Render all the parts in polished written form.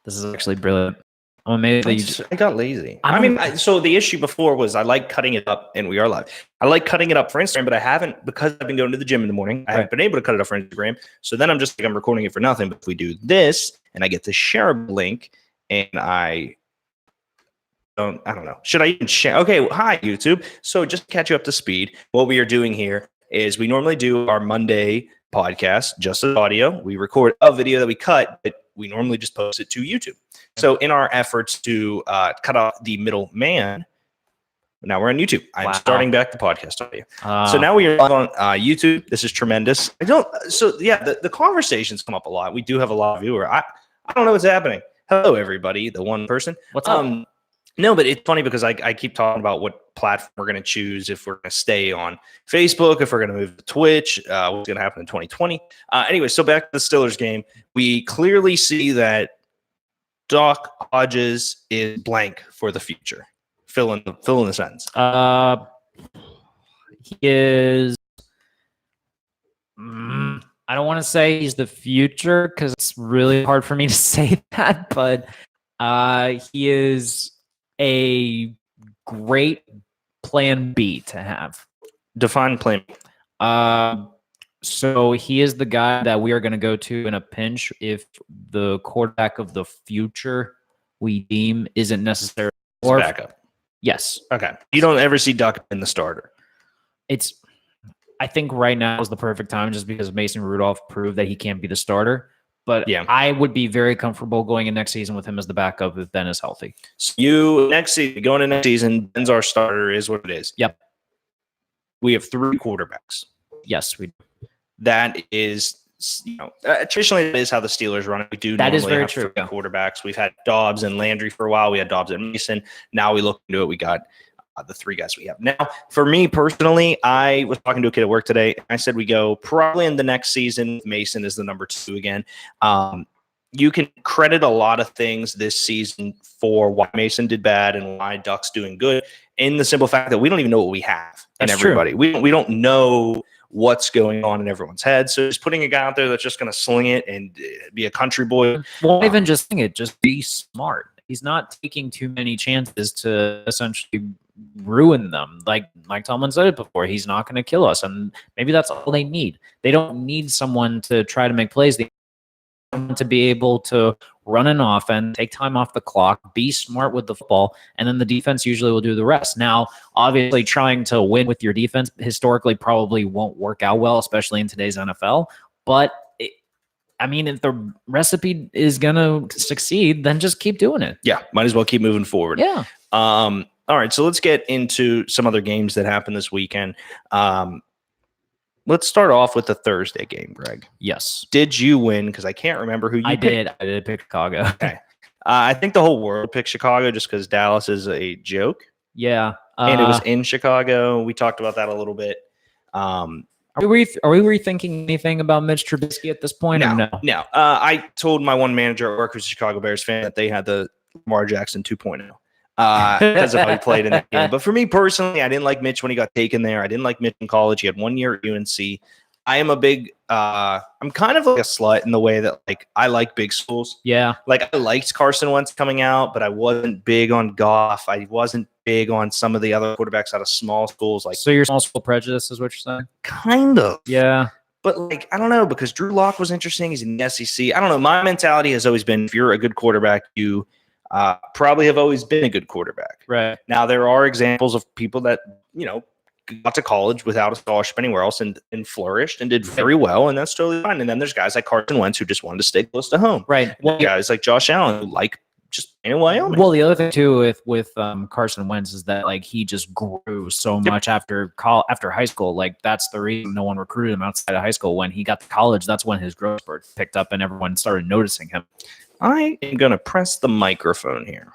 This is actually brilliant. I'm amazed that I got lazy. So the issue before was I like cutting it up, and we are live. I like cutting it up for Instagram, but I haven't, because I've been going to the gym in the morning. I haven't been able to cut it up for Instagram. So then I'm just like, I'm recording it for nothing. But if we do this, and I get the share link, and I don't know. Should I even share? Okay, hi YouTube. So just to catch you up to speed, what we are doing here is we normally do our Monday podcast just as audio. We record a video that we cut, but we normally just post it to YouTube. So in our efforts to cut off the middle man, now we're on YouTube. I'm starting back the podcast audio. So now we are live on YouTube. This is tremendous. The conversations come up a lot. We do have a lot of viewers. I don't know what's happening. Hello, everybody. The one person. What's up? No, but it's funny because I keep talking about what platform we're going to choose, if we're going to stay on Facebook, if we're going to move to Twitch, what's going to happen in 2020. Anyway, so back to the Steelers game. We clearly see that Doc Hodges is blank for the future. Fill in the sentence. He is. I don't want to say he's the future because it's really hard for me to say that, but he is a great plan B to have. Define plan B. So he is the guy that we are going to go to in a pinch if the quarterback of the future we deem isn't necessary. Or backup. Yes. Okay. You don't ever see Duck in the starter. I think right now is the perfect time just because Mason Rudolph proved that he can't be the starter. But yeah, I would be very comfortable going in next season with him as the backup if Ben is healthy. So going into next season, Ben's our starter is what it is. Yep. We have 3 quarterbacks. Yes, we do. That is, traditionally that is how the Steelers run it. We do that normally is very have true. 3 quarterbacks. We've had Dobbs and Landry for a while. We had Dobbs and Mason. Now we look into it. We got the 3 guys we have. Now, for me personally, I was talking to a kid at work today. I said we go probably in the next season. Mason is the number 2 again. You can credit a lot of things this season for why Mason did bad and why Duck's doing good, in the simple fact that we don't even know what we have in everybody. True. We don't know what's going on in everyone's head. So just putting a guy out there that's just going to sling it and be a country boy. Well, even just sling it, just be smart. He's not taking too many chances to essentially ruin them. Like Tomlin said it before, he's not going to kill us. And maybe that's all they need. They don't need someone to try to make plays. They need someone to be able to run an offense, take time off the clock, be smart with the football, and then the defense usually will do the rest. Now, obviously, trying to win with your defense historically probably won't work out well, especially in today's NFL. But if the recipe is going to succeed, then just keep doing it. Yeah, might as well keep moving forward. Yeah. All right, so let's get into some other games that happened this weekend. Let's start off with the Thursday game, Greg. Yes. Did you win? Because I can't remember who you picked. I did pick Chicago. Okay. I think the whole world picked Chicago just because Dallas is a joke. Yeah. And it was in Chicago. We talked about that a little bit. Are we rethinking anything about Mitch Trubisky at this point? No. I told my one manager at work who's a Chicago Bears fan that they had the Lamar Jackson 2.0 because of how he played in that game. But for me personally, I didn't like Mitch when he got taken there. I didn't like Mitch in college. He had 1 year at UNC. I am a big I'm kind of like a slut in the way that I like big schools. Yeah. I liked Carson Wentz coming out, but I wasn't big on Goff. I wasn't big on some of the other quarterbacks out of small schools. So your small school prejudice is what you're saying? Kind of. Yeah. But I don't know, because Drew Lock was interesting. He's in the SEC. I don't know. My mentality has always been, if you're a good quarterback, you probably have always been a good quarterback. Right. Now, there are examples of people that, got to college without a scholarship anywhere else and flourished and did very well, and that's totally fine. And then there's guys like Carson Wentz who just wanted to stay close to home. Right. Well, guys like Josh Allen who just in Wyoming. Well, the other thing too with Carson Wentz is that he just grew so much after high school. That's the reason no one recruited him outside of high school. When he got to college, that's when his growth spurt picked up and everyone started noticing him. I am going to press the microphone here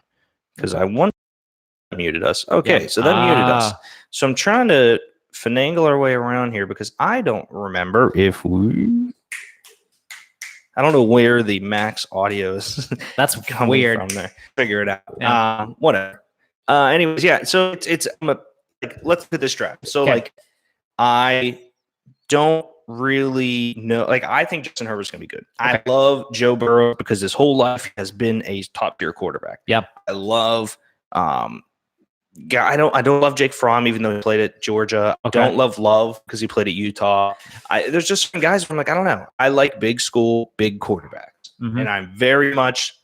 because I want muted us. Okay, yeah. So that muted us. So I'm trying to finagle our way around here because I don't remember if I don't know where the max audio is. That's weird. From there. Figure it out. Yeah. Whatever. Anyways, yeah. So it's let's look at this draft. So I don't really know. Like, I think Justin Herbert's going to be good. Okay. I love Joe Burrow because his whole life has been a top tier quarterback. Yep. I love, I don't love Jake Fromm, even though he played at Georgia. Okay. I don't love because he played at Utah. There's just some guys where I'm like, I don't know. I like big school, big quarterbacks. Mhm. And I'm very much,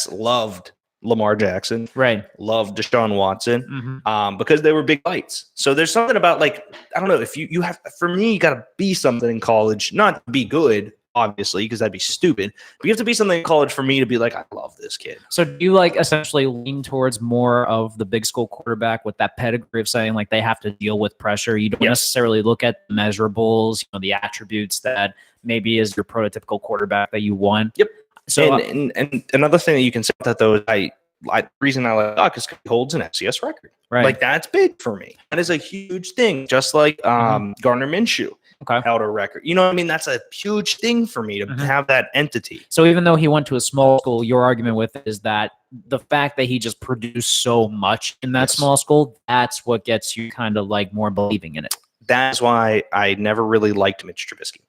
loved Lamar Jackson. Right. Loved Deshaun Watson. Mhm. Because they were big fights. So there's something about, like, I don't know, if you have, for me, you got to be something in college, not to be good, obviously, because that'd be stupid, but you have to be something in college for me to be like, I love this kid. So do you like essentially lean towards more of the big school quarterback with that pedigree of saying like they have to deal with pressure? You don't necessarily look at the measurables, the attributes that maybe is your prototypical quarterback that you want. Yep. So and another thing that you can say about that, though, is the reason I like Doc is because he holds an FCS record. Right. Like, that's big for me. That is a huge thing. Just like Gardner Minshew held a record. You know what I mean? That's a huge thing for me to have that entity. So even though he went to a small school, your argument with it is that the fact that he just produced so much in that small school, that's what gets you kind of like more believing in it. That's why I never really liked Mitch Trubisky.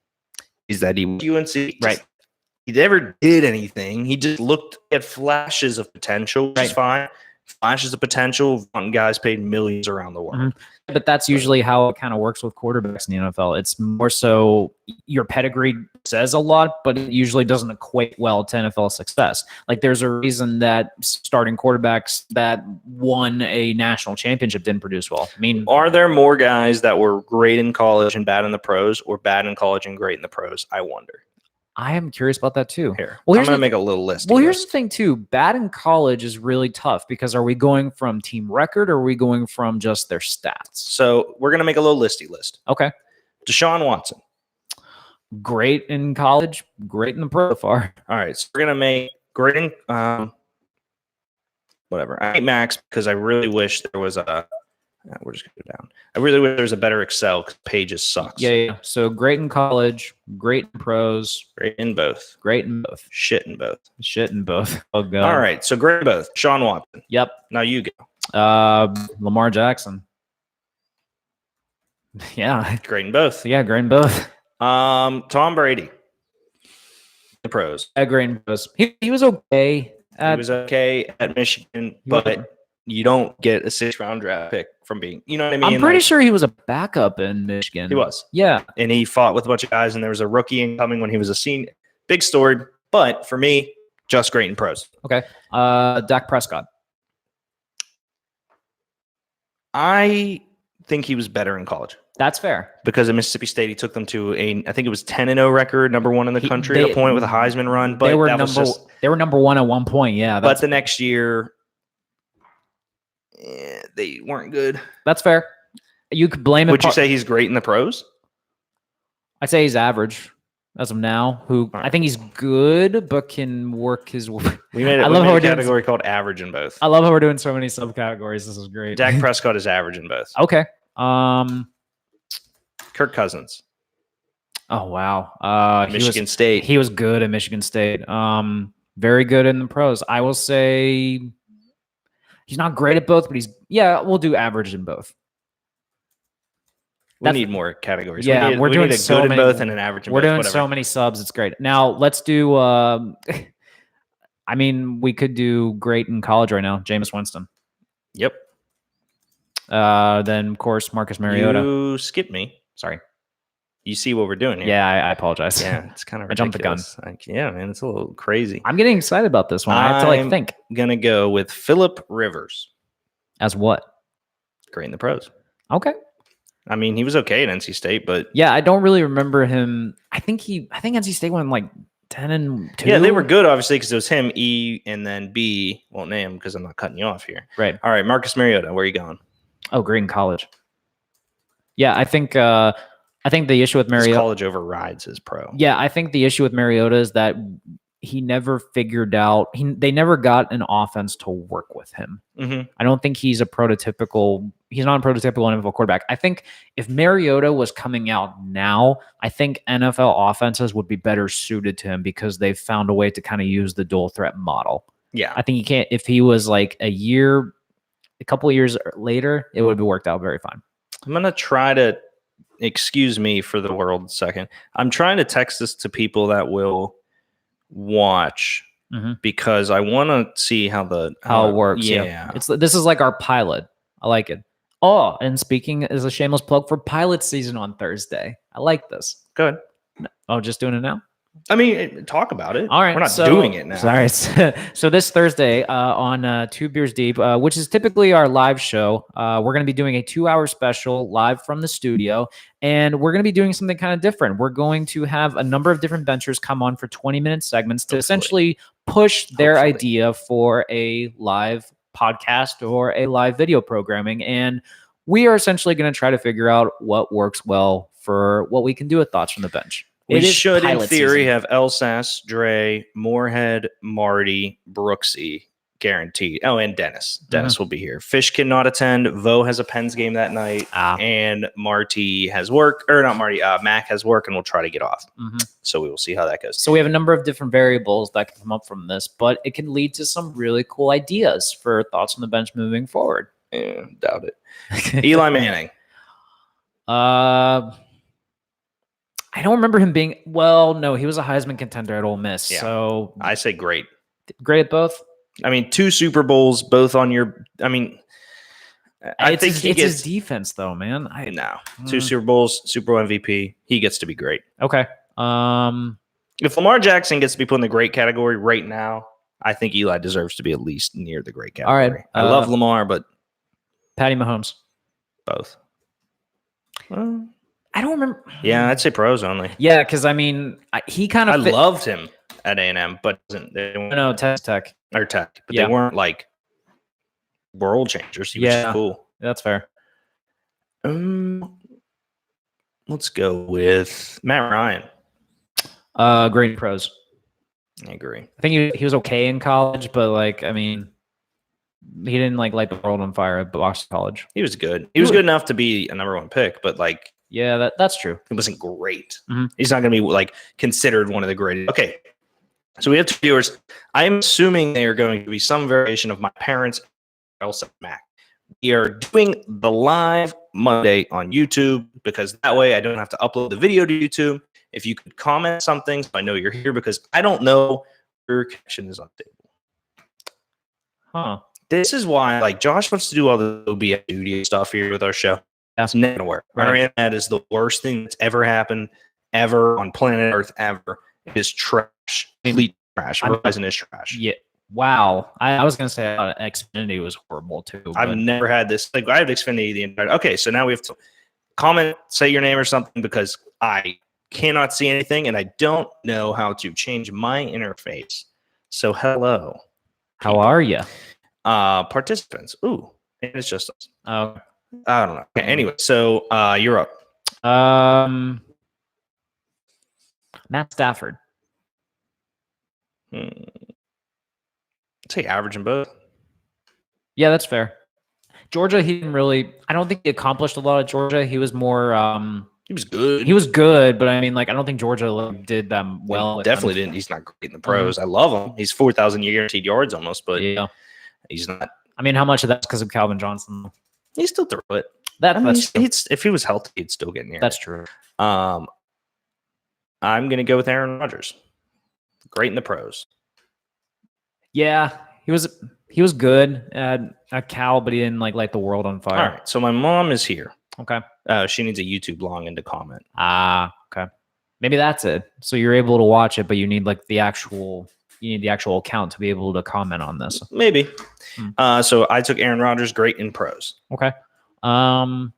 Is that he went to UNC, right? He never did anything. He just looked at flashes of potential, which is fine. Flashes of potential, guys paid millions around the world. But that's usually how it kind of works with quarterbacks in the NFL. It's more so your pedigree says a lot, but it usually doesn't equate well to NFL success. Like, there's a reason that starting quarterbacks that won a national championship didn't produce well. I mean, are there more guys that were great in college and bad in the pros, or bad in college and great in the pros? I wonder. I am curious about that too. Here, I'm going to make a little list. Well, here's the thing too. Bad in college is really tough because are we going from team record or are we going from just their stats? So we're going to make a little listy list. Okay. Deshaun Watson. Great in college, great in the pro so far. All right. So we're going to make great in whatever. I hate Max because I really wish there was a we're just going to go down. I really wish there was a better Excel because Pages sucks. Yeah. So great in college, great in pros. Great in both. Great in both. Shit in both. Shit in both. Oh, God. All right. So great in both. Sean Watson. Yep. Now you go. Lamar Jackson. Yeah. Great in both. Yeah, great in both. Tom Brady. The pros. Great in both. He was okay. He was okay at Michigan, but you don't get a 6th-round draft pick from being, you know what I mean? I'm pretty sure he was a backup in Michigan. He was. Yeah. And he fought with a bunch of guys, and there was a rookie incoming when he was a senior. Big story, but for me, just great in pros. Okay. Dak Prescott. I think he was better in college. That's fair. Because at Mississippi State, he took them to I think it was 10-0 record, #1 in the country at a point with a Heisman run. But they were number one at one point. Yeah. But the next year, they weren't good. That's fair. You could blame him. Would you say he's great in the pros? I'd say he's average as of now. I think he's good, but can work his way. We made a category called average in both. I love how we're doing so many subcategories. This is great. Dak Prescott is average in both. Okay. Kirk Cousins. Oh wow. Michigan State. He was good at Michigan State. Very good in the pros. I will say he's not great at both, but we'll do average in both. We need more categories. Yeah, we're doing a so good many, in both and an average in we're both. We're doing so many subs. It's great. Now let's do. I mean, we could do great in college right now. Jameis Winston. Yep. Then of course Marcus Mariota. You skipped me. Sorry. You see what we're doing here? Yeah, I apologize. Yeah, it's kind of I jumped the gun. Yeah, man, it's a little crazy. I'm getting excited about this one. I have to think. I'm gonna go with Phillip Rivers. As what? Great in the pros. Okay. I mean, he was okay at NC State, but yeah, I don't really remember him. I think NC State went like 10-2. Yeah, they were good, obviously, because it was him, E, and then B. Won't name because I'm not cutting you off here. Right. All right, Marcus Mariota, where are you going? Oh, great in college. Yeah, I think the issue with Mariota, his college overrides his pro. Yeah, I think the issue with Mariota is that he never figured out. They never got an offense to work with him. Mm-hmm. I don't think he's not a prototypical NFL quarterback. I think if Mariota was coming out now, I think NFL offenses would be better suited to him because they've found a way to kind of use the dual threat model. Yeah, I think he can't. If he was like a couple of years later, it would have worked out very fine. I'm gonna try to excuse me for the world second. I'm trying to text this to people that will watch because I want to see how it works. Yeah. This is like our pilot. I like it. Oh, and speaking is a shameless plug for pilot season on Thursday. I like this. Good. Oh, just doing it now? I mean, talk about it. All right, we're not doing it now. Sorry. So this Thursday on Two Beers Deep, which is typically our live show, we're going to be doing a 2-hour special live from the studio, and we're going to be doing something kind of different. We're going to have a number of different benchers come on for 20-minute segments to essentially push their idea for a live podcast or a live video programming, and we are essentially going to try to figure out what works well for what we can do with Thoughts from the Bench. We should, in theory, have Elsas, Dre, Moorhead, Marty, Brooksy guaranteed. Oh, and Dennis. Dennis will be here. Fish cannot attend. Vo has a Pens game that night. And Marty has work. Or not Marty. Mac has work, and we'll try to get off. So we will see how that goes. So we have a number of different variables that can come up from this, but it can lead to some really cool ideas for Thoughts on the Bench moving forward. Yeah, doubt it. Eli Manning. I don't remember him being no, he was a Heisman contender at Ole Miss. Yeah. So I say great. Great at both. I mean, 2 Super Bowls, both on your. I mean, I think he gets his defense though, man. 2 Super Bowls, Super Bowl MVP. He gets to be great. Okay. If Lamar Jackson gets to be put in the great category right now, I think Eli deserves to be at least near the great category. All right. I love Lamar, but Patty Mahomes. Both. Well, I don't remember. Yeah, I'd say pros only. Yeah, because I mean, he kind of. I loved him at A&M, but no, Tech or Tech, but they weren't like world changers. He was just cool. That's fair. Let's go with Matt Ryan. Great pros. I agree. I think he was okay in college, but like, I mean, he didn't like light the world on fire at Boston College. He was good. He was good enough to be a #1 pick, but like. Yeah, that's true. It wasn't great. He's not going to be like considered one of the greatest. Okay, so we have 2 viewers. I'm assuming they are going to be some variation of my parents, Elsa Mac. We are doing the live Monday on YouTube because that way I don't have to upload the video to YouTube. If you could comment something, so I know you're here because I don't know your connection is unstable. Huh. This is why, like, Josh wants to do all the OBS studio stuff here with our show. That's never going to work. Our internet is the worst thing that's ever happened, ever on planet Earth, ever. It is trash. Complete trash. Verizon is trash. Yeah. Wow. I was going to say Xfinity was horrible too. I've never had this. Like, I have Xfinity the entire. Okay, so now we have to comment, say your name or something because I cannot see anything and I don't know how to change my interface. So hello. How are you? Participants. Ooh, it's just us. Oh. I don't know. Okay, anyway, so you're up. Matt Stafford. Say average in both. Yeah, that's fair. Georgia, he didn't really. I don't think he accomplished a lot at Georgia. He was more. He was good. He was good, but I mean, like, I don't think Georgia did them well. He definitely didn't. He's not great in the pros. I love him. He's 4,000 guaranteed yards almost, but he's not. I mean, how much of that's because of Calvin Johnson? He still threw it. If he was healthy, he'd still get near. That's true. I'm gonna go with Aaron Rodgers. Great in the pros. Yeah, he was good at Cal, but he didn't like light the world on fire. All right, so my mom is here. Okay. She needs a YouTube login to comment. Okay. Maybe that's it. So you're able to watch it, but you need like the actual account to be able to comment on this. Maybe. So I took Aaron Rodgers, great in pros. Okay. What am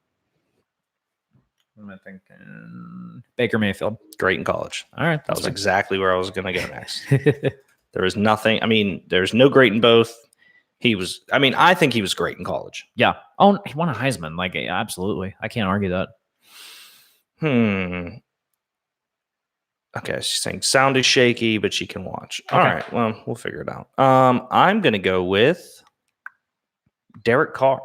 I thinking? Baker Mayfield. Great in college. All right. That was exactly where I was going to go next. There was nothing. I mean, there's no great in both. I think he was great in college. Yeah. Oh, he won a Heisman. Like, absolutely. I can't argue that. Okay, she's saying sound is shaky, but she can watch. Okay. All right, well, we'll figure it out. I'm going to go with Derek Carr.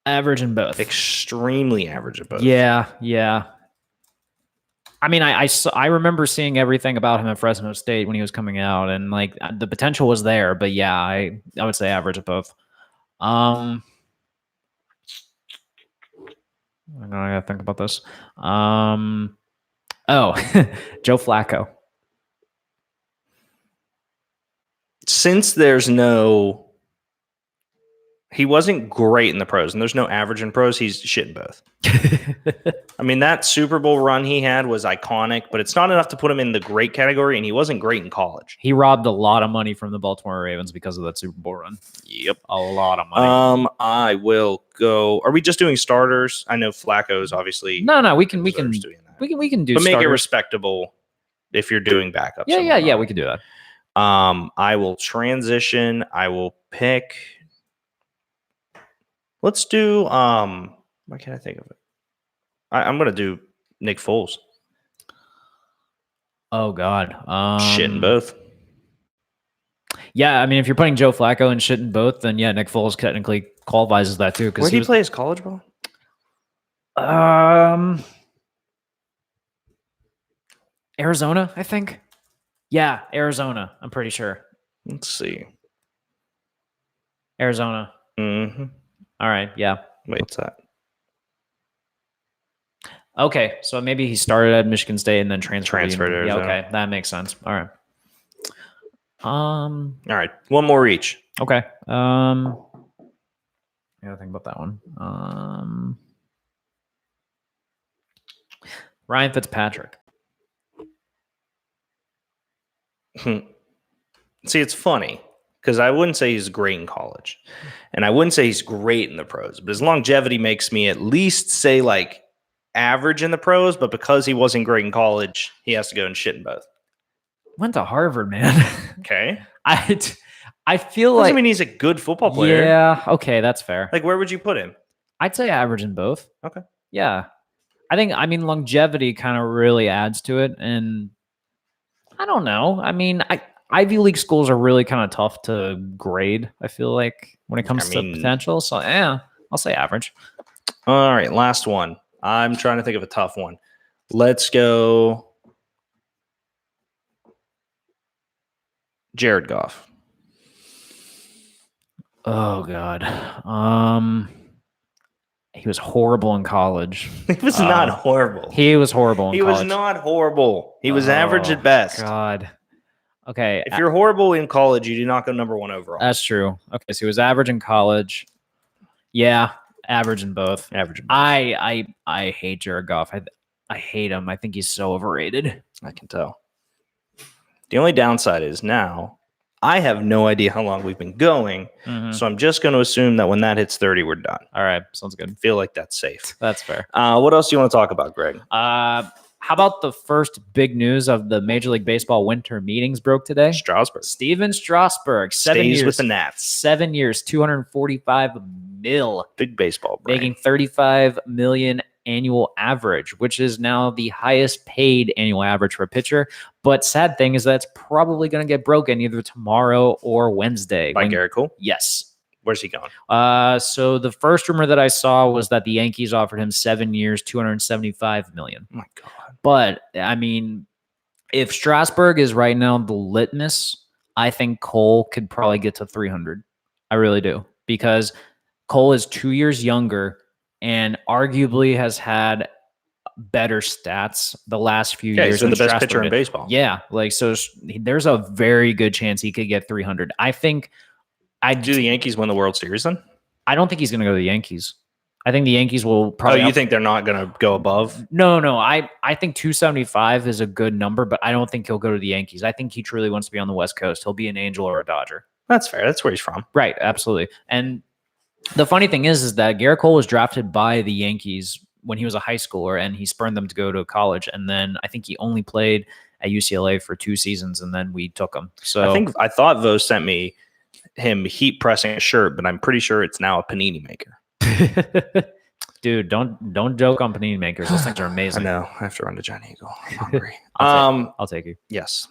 Average in both. Extremely average in both. Yeah. I mean, I remember seeing everything about him at Fresno State when he was coming out, and like the potential was there. But yeah, I would say average at both. I gotta think about this. Oh, Joe Flacco. Since he wasn't great in the pros, and there's no average in pros, he's shit in both. I mean, that Super Bowl run he had was iconic, but it's not enough to put him in the great category, and he wasn't great in college. He robbed a lot of money from the Baltimore Ravens because of that Super Bowl run. Yep. A lot of money. I will go. Are we just doing starters? I know Flacco's obviously. No, we can do but starters. make it respectable if you're doing backups. Yeah, we can do that. I will transition. I will pick. Let's do. Why can't I think of it? I'm gonna do Nick Foles. Oh God. Shit in both. Yeah, I mean, if you're putting Joe Flacco and shit in both, then yeah, Nick Foles technically qualifies as that too. Where did he play his college ball? Arizona, I think. Yeah, Arizona. I'm pretty sure. Let's see. Arizona. Mm-hmm. All right. Yeah. Wait, what's that? Okay, so maybe he started at Michigan State and then transferred. Yeah, okay, that makes sense. All right. All right, one more each. Okay. I gotta think about that one. Ryan Fitzpatrick. See, it's funny because I wouldn't say he's great in college, and I wouldn't say he's great in the pros, but his longevity makes me at least say like average in the pros, but because he wasn't great in college, he has to go and shit in both. Went to Harvard, man. Okay. I feel like, I mean, he's a good football player. Yeah, okay, that's fair. Like, where would you put him? I'd say average in both. Okay. Yeah. I mean, longevity kind of really adds to it. And I don't know. I mean, Ivy League schools are really kind of tough to grade, I feel like, when it comes to potential. So, yeah, I'll say average. All right, last one. I'm trying to think of a tough one. Let's go Jared Goff. Oh God. He was horrible in college. He was not horrible. He was horrible in college. He was not horrible. He was average at best. God. Okay. If you're horrible in college, you do not go number one overall. That's true. Okay, so he was average in college. Yeah, average in both. Average in both. I hate Jared Goff. I hate him. I think he's so overrated. I can tell. The only downside is now I have no idea how long we've been going, so I'm just going to assume that when that hits 30, we're done. All right, sounds good. I feel like that's safe. That's fair. What else do you want to talk about, Greg? How about the first big news of the Major League Baseball winter meetings broke today? Strasburg. Steven Strasburg, 7 Stays years with the Nats. 7 years, $245 million. Big baseball brain. Making $35 million annual average, which is now the highest paid annual average for a pitcher. But sad thing is that's probably going to get broken either tomorrow or Wednesday. By Garrett Cole? Yes. Where's he going? So the first rumor that I saw was that the Yankees offered him 7 years, $275 million. Oh my God. But I mean, if Strasburg is right now the litmus, I think Cole could probably get to 300. I really do, because Cole is 2 years younger and arguably has had better stats the last few years. He's been the best pitcher in baseball. Yeah, like so. There's a very good chance he could get 300. I think. Do the Yankees win the World Series then? I don't think he's going to go to the Yankees. I think the Yankees will probably. Oh, you think they're not going to go above? No. I think 275 is a good number, but I don't think he'll go to the Yankees. I think he truly wants to be on the West Coast. He'll be an Angel or a Dodger. That's fair. That's where he's from. Right. Absolutely. And the funny thing is that Garrett Cole was drafted by the Yankees when he was a high schooler, and he spurned them to go to college. And then I think he only played at UCLA for 2 seasons, and then we took him. So I thought Vo sent me him heat pressing a shirt, but I'm pretty sure it's now a panini maker. Dude, don't joke on panini makers. Those things are amazing. I know. I have to run to Giant Eagle. I'm hungry. I'll take you. Yes.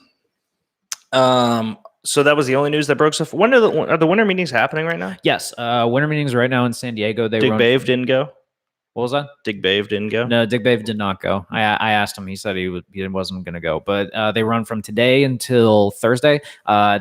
So that was the only news that broke. So when are the winter meetings happening right now? Yes. Winter meetings right now in San Diego. Dig Bave didn't go. What was that? Dig Bave didn't go. No, Dig Bave did not go. I asked him. He said he wasn't going to go. But they run from today until Thursday.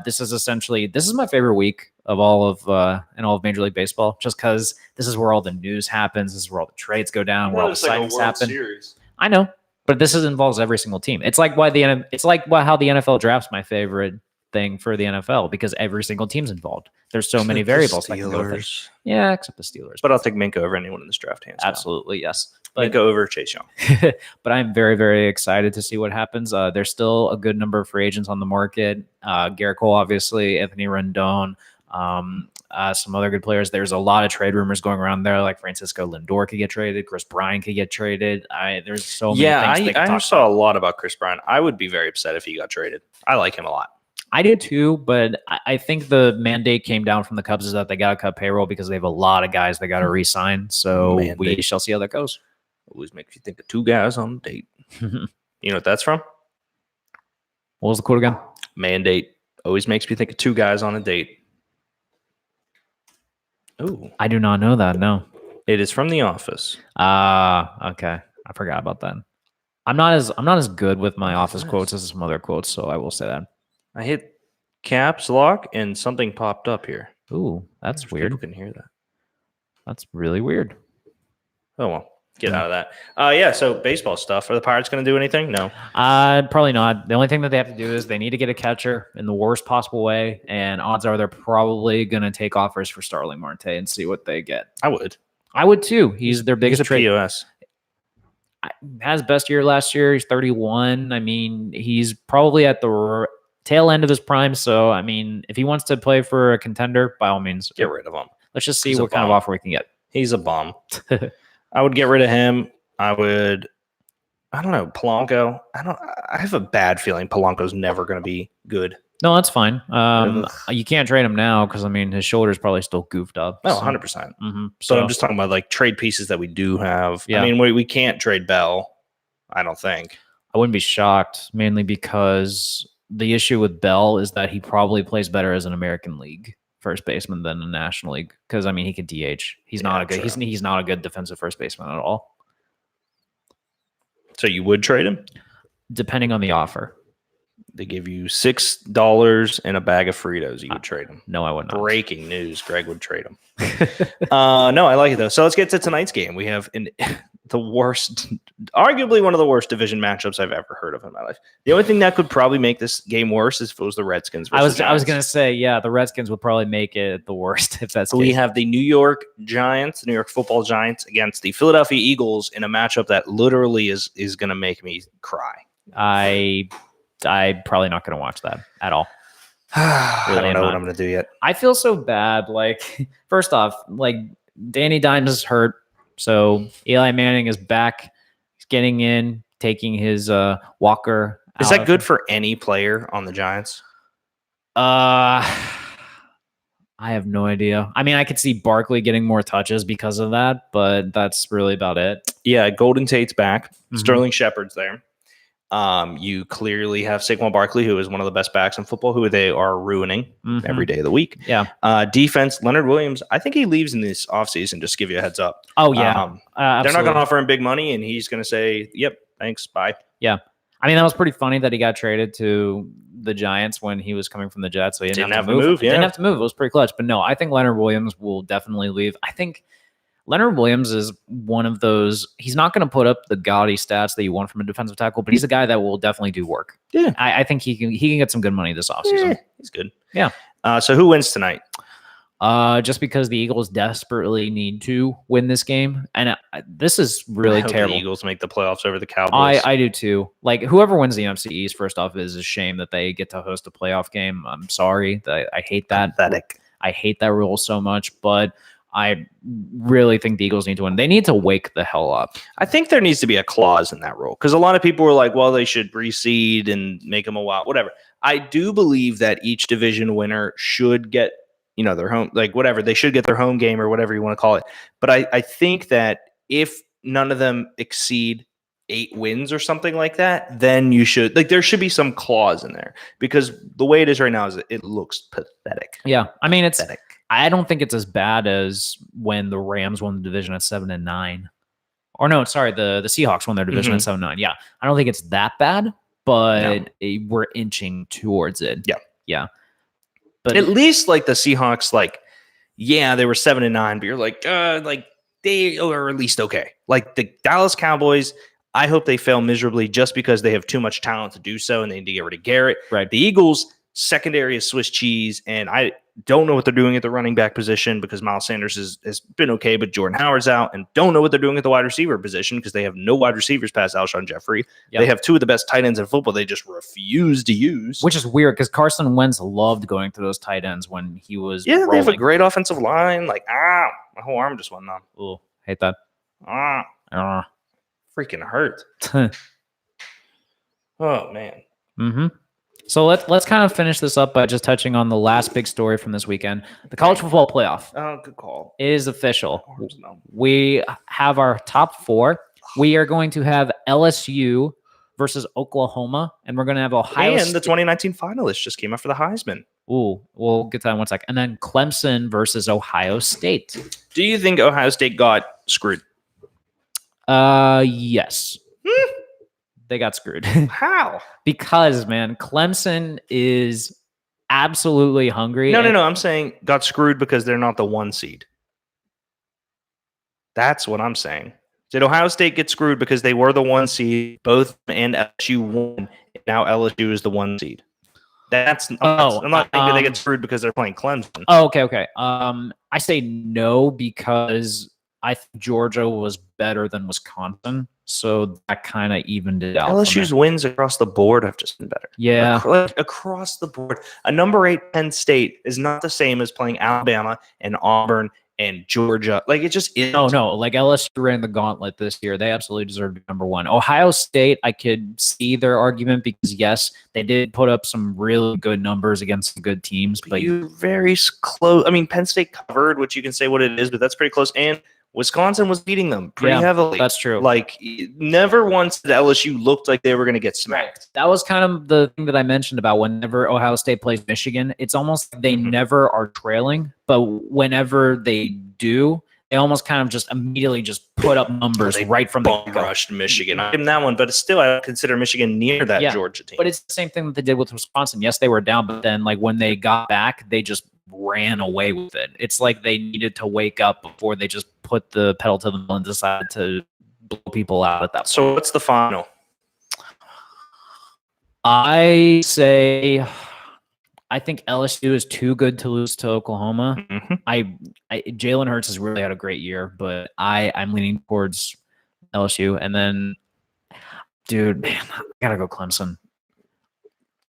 This is my favorite week of all of Major League Baseball, just because this is where all the news happens. This is where all the trades go down, where all the signings happen. Series. I know, but this involves every single team. It's like how the NFL draft's my favorite thing for the NFL, because every single team's involved. There's so many variables that can go with it. Yeah, except the Steelers. But I'll take Minka over anyone in this draft, hands down. Absolutely, yes. Minka over Chase Young. But I'm very, very excited to see what happens. There's still a good number of free agents on the market. Garrett Cole, obviously, Anthony Rendon, some other good players. There's a lot of trade rumors going around there, like Francisco Lindor could get traded, Chris Bryant could get traded. There's so many things. I saw a lot about Chris Bryant. I would be very upset if he got traded. I like him a lot. I do too, but I think the mandate came down from the Cubs is that they got to cut payroll because they have a lot of guys they got to re-sign. So we shall see how that goes. Always makes you think of two guys on a date. You know what that's from? What was the quote again? Mandate always makes me think of two guys on a date. Ooh, I do not know that. No, it is from The Office. Okay, I forgot about that. I'm not as good with my Office quotes as some other quotes, so I will say that. I hit caps lock and something popped up here. Ooh, that's weird. People can hear that. That's really weird. Oh well. Get out of that. Yeah, so baseball stuff. Are the Pirates going to do anything? No. Probably not. The only thing that they have to do is they need to get a catcher in the worst possible way, and odds are they're probably going to take offers for Starling Marte and see what they get. I would too. He's their biggest trade. POS. Has best year last year. He's 31. I mean, he's probably at the tail end of his prime. So, I mean, if he wants to play for a contender, by all means, get rid of him. Let's just see what kind of offer we can get. He's a bum. I would get rid of him. I don't know, Polanco. I have a bad feeling Polanco's never going to be good. No, that's fine. You can't trade him now because, I mean, his shoulder's probably still goofed up. No, 100%. Mm-hmm. So I'm just talking about like trade pieces that we do have. Yeah. I mean, we can't trade Bell, I don't think. I wouldn't be shocked, mainly because the issue with Bell is that he probably plays better as an American League first baseman than a National League, because I mean he could DH. He's not a good. He's not a good defensive first baseman at all. So you would trade him, depending on the offer. They give you $6 and a bag of Fritos. You would trade him. No, I would not. Breaking news: Greg would trade him. No, I like it though. So let's get to tonight's game. We have the worst, arguably one of the worst division matchups I've ever heard of in my life. The only thing that could probably make this game worse is if it was the Redskins. I was going to say, yeah, the Redskins would probably make it the worst if that's. We have the New York Giants, the New York Football Giants, against the Philadelphia Eagles in a matchup that literally is going to make me cry. I'm probably not going to watch that at all. I don't know what I'm going to do yet. I feel so bad. Like, first off, like Danny Dimes is hurt. So Eli Manning is back. He's getting in, taking his walker. Is that good for any player on the Giants? I have no idea. I mean, I could see Barkley getting more touches because of that, but that's really about it. Yeah, Golden Tate's back. Mm-hmm. Sterling Shepard's there. You clearly have Saquon Barkley, who is one of the best backs in football, who they are ruining every day of the week. Yeah. Defense, Leonard Williams, I think he leaves in this offseason, just to give you a heads up. Oh, yeah. They're not going to offer him big money, and he's going to say, yep, thanks, bye. Yeah. I mean, that was pretty funny that he got traded to the Giants when he was coming from the Jets, so he didn't have to move. Yeah. Didn't have to move. It was pretty clutch. But no, I think Leonard Williams will definitely leave. I think Leonard Williams is one of those. He's not going to put up the gaudy stats that you want from a defensive tackle, but he's a guy that will definitely do work. Yeah, I think he can get some good money this offseason. Yeah, he's good. Yeah. So who wins tonight? Just because the Eagles desperately need to win this game, and this is really terrible. The Eagles make the playoffs over the Cowboys. I do too. Like, whoever wins the NFC East, first off, is a shame that they get to host a playoff game. I'm sorry. I hate that. Pathetic. I hate that rule so much, but I really think the Eagles need to win. They need to wake the hell up. I think there needs to be a clause in that rule, because a lot of people were like, well, they should reseed and make them a wild, whatever. I do believe that each division winner should get, their home, like whatever, they should get their home game or whatever you want to call it. But I think that if none of them exceed 8 wins or something like that, then you should, there should be some clause in there, because the way it is right now is it looks pathetic. Yeah. I mean, it's pathetic. I don't think it's as bad as when the Rams won the division at 7-9. Or no, sorry, the Seahawks won their division at 7-9. Yeah. I don't think it's that bad, but we're inching towards it. Yeah. Yeah. But at least like the Seahawks, like, yeah, they were 7-9, but you're like they are at least okay. Like the Dallas Cowboys, I hope they fail miserably just because they have too much talent to do so and they need to get rid of Garrett. Right. The Eagles, secondary is Swiss cheese, and I don't know what they're doing at the running back position because Miles Sanders has been okay, but Jordan Howard's out, and don't know what they're doing at the wide receiver position because they have no wide receivers past Alshon Jeffrey. Yep. They have two of the best tight ends in football. They just refuse to use. Which is weird because Carson Wentz loved going through those tight ends when he was They have a rolling. great offensive line. Like, my whole arm just went numb. Ooh, hate that. Freaking hurt. Oh, man. Mm-hmm. So let's kind of finish this up by just touching on the last big story from this weekend. The college football playoff. Oh, good call. It is official. We have our top 4. We are going to have LSU versus Oklahoma, and we're going to have Ohio And State. the 2019 finalists just came up for the Heisman. Ooh, we'll get to that in 1 second. And then Clemson versus Ohio State. Do you think Ohio State got screwed? Yes. They got screwed. How? Because, man, Clemson is absolutely hungry. No. I'm saying got screwed because they're not the 1 seed. That's what I'm saying. Did Ohio State get screwed because they were the 1 seed, both and LSU won, and now LSU is the 1 seed? I'm not thinking they get screwed because they're playing Clemson. Oh, okay. I say no because I think Georgia was better than Wisconsin, so that kind of evened it out. LSU's wins across the board have just been better. Yeah. Across the board. A number 8 Penn State is not the same as playing Alabama and Auburn and Georgia. Like, it just isn't. No. Like, LSU ran the gauntlet this year. They absolutely deserve to be number 1. Ohio State, I could see their argument because, yes, they did put up some really good numbers against some good teams. But you're very close. I mean, Penn State covered, which you can say what it is, but that's pretty close. And Wisconsin was beating them pretty heavily. That's true. Like, never once did LSU looked like they were going to get smacked. That was kind of the thing that I mentioned about whenever Ohio State plays Michigan. It's almost like they never are trailing, but whenever they do, they almost kind of just immediately just put up numbers right from the get-go. Rushed Michigan. I give them that one, but still, I don't consider Michigan near that Georgia team. But it's the same thing that they did with Wisconsin. Yes, they were down, but then like when they got back, they just ran away with it. It's like they needed to wake up before they just put the pedal to the metal and decided to blow people out at that point. So what's the final? I think LSU is too good to lose to Oklahoma. Jalen Hurts has really had a great year, but I'm leaning towards LSU. And then, dude, man, I gotta go Clemson.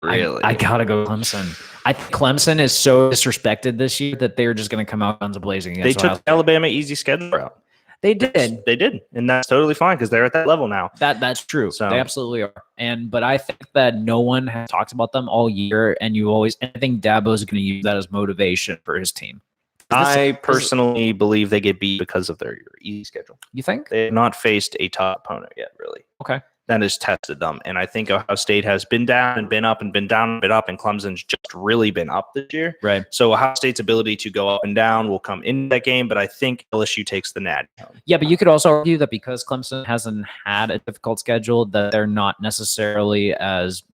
Really? I gotta go Clemson. I think Clemson is so disrespected this year that they're just going to come out guns blazing. They took Alabama easy schedule out. They did, and that's totally fine because they're at that level now. That's true. So they absolutely are. But I think that no one has talked about them all year, and I think Dabo's going to use that as motivation for his team. I personally believe they get beat because of their easy schedule. You think? They have not faced a top opponent yet, really. Okay. That has tested them. And I think Ohio State has been down and been up and been down and been up, and Clemson's just really been up this year. Right. So Ohio State's ability to go up and down will come into that game, but I think LSU takes the natty home. Yeah, but you could also argue that because Clemson hasn't had a difficult schedule, that they're not necessarily as,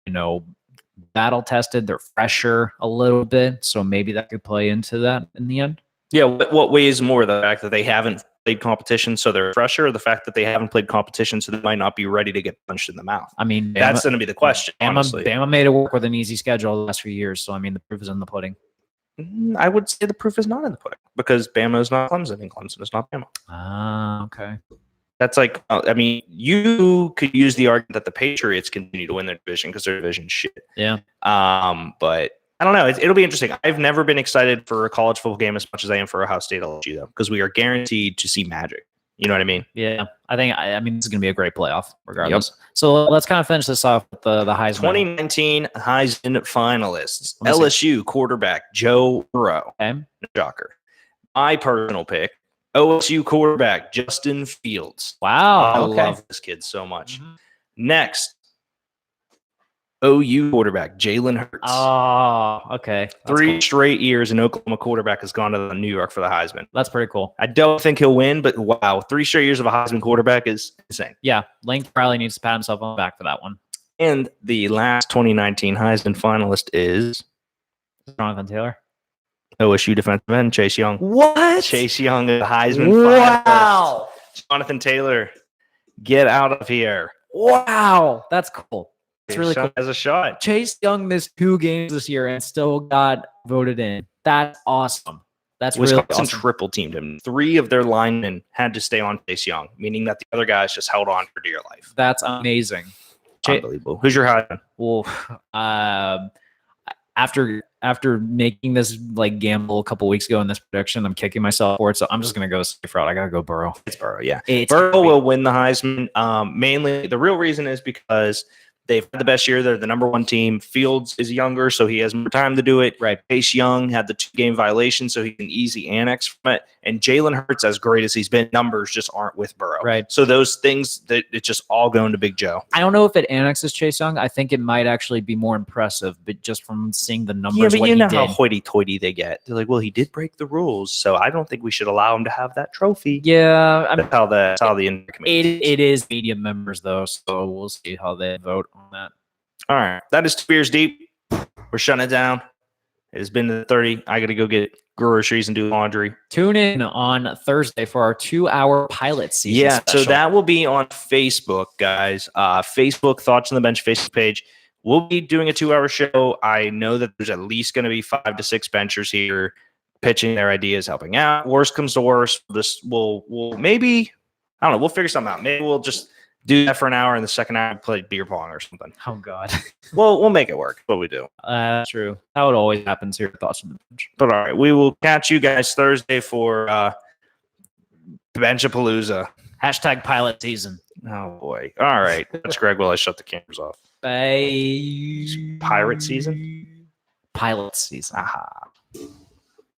battle tested. They're fresher a little bit. So maybe that could play into that in the end. Yeah, what weighs more, the fact that they haven't played competition so they're fresher, or the fact that they haven't played competition so they might not be ready to get punched in the mouth? I mean, that's going to be the question, honestly. Bama made it work with an easy schedule the last few years, so I mean, the proof is in the pudding. I would say the proof is not in the pudding because Bama is not Clemson and Clemson is not Bama. Ah, okay. That's like, I mean, you could use the argument that the Patriots continue to win their division because their division shit. Yeah. But I don't know. It'll be interesting. I've never been excited for a college football game as much as I am for Ohio State LSU, though, because we are guaranteed to see magic. You know what I mean? Yeah. I mean, this is going to be a great playoff regardless. Yep. So let's kind of finish this off with the Heisman. 2019 Heisman finalists. LSU quarterback Joe Burrow. Okay. Shocker. My personal pick, OSU quarterback Justin Fields. Wow. I love this kid so much. Next, OU quarterback Jalen Hurts. Oh, okay. That's 3 straight years an Oklahoma quarterback has gone to New York for the Heisman. That's pretty cool. I don't think he'll win, but wow, 3 straight years of a Heisman quarterback is insane. Yeah, Lane probably needs to pat himself on the back for that one. And the last 2019 Heisman finalist is Jonathan Taylor. OSU defensive end Chase Young. What? Chase Young, a Heisman finalist. Wow. Jonathan Taylor, get out of here. Wow. That's cool. It's really cool. Has a shot. Chase Young missed 2 games this year and still got voted in. That's awesome. That's Wisconsin really awesome. triple teamed him. 3 of their linemen had to stay on Chase Young, meaning that the other guys just held on for dear life. That's amazing. Unbelievable. Who's your Heisman? Well, after making this like gamble a couple weeks ago in this prediction, I'm kicking myself for it. So I'm just gonna go safe route. I gotta go Burrow. It's Burrow, yeah. Burrow will win the Heisman. Mainly, the real reason is because they've had the best year. They're the number 1 team. Fields is younger, so he has more time to do it. Right. Chase Young had the 2-game violation, so he's an easy annex from it. And Jalen Hurts, as great as he's been, numbers just aren't with Burrow. Right. So those things, that it's just all going to Big Joe. I don't know if it annexes Chase Young. I think it might actually be more impressive, but just from seeing the numbers, Yeah, but what you know he how did. hoity-toity they get. They're like, well, he did break the rules, so I don't think we should allow him to have that trophy. Yeah, I mean, That's how the committee. it is media members though, so we'll see how they vote on that. All right. That is 2 beers deep. We're shutting it down. It has been the 30. I got to go get groceries and do laundry. Tune in on Thursday for our 2-hour pilot season. Yeah, special. so that will be on Facebook, guys. Facebook, Thoughts on the Bench Facebook page. We'll be doing a 2-hour show. I know that there's at least going to be 5 to 6 benchers here pitching their ideas, helping out. Worst comes to worst, we'll maybe, I don't know, we'll figure something out. Maybe we'll just do that for an hour, and the second hour play beer pong or something. Oh God. Well, we'll make it work. What we do. True. How it always happens here at Thoughts on the Bench. But all right, we will catch you guys Thursday for Benchapalooza. # pilot season. Oh boy. All right. That's Greg while I shut the cameras off. Bye. Pirate season? Pilot season. Aha.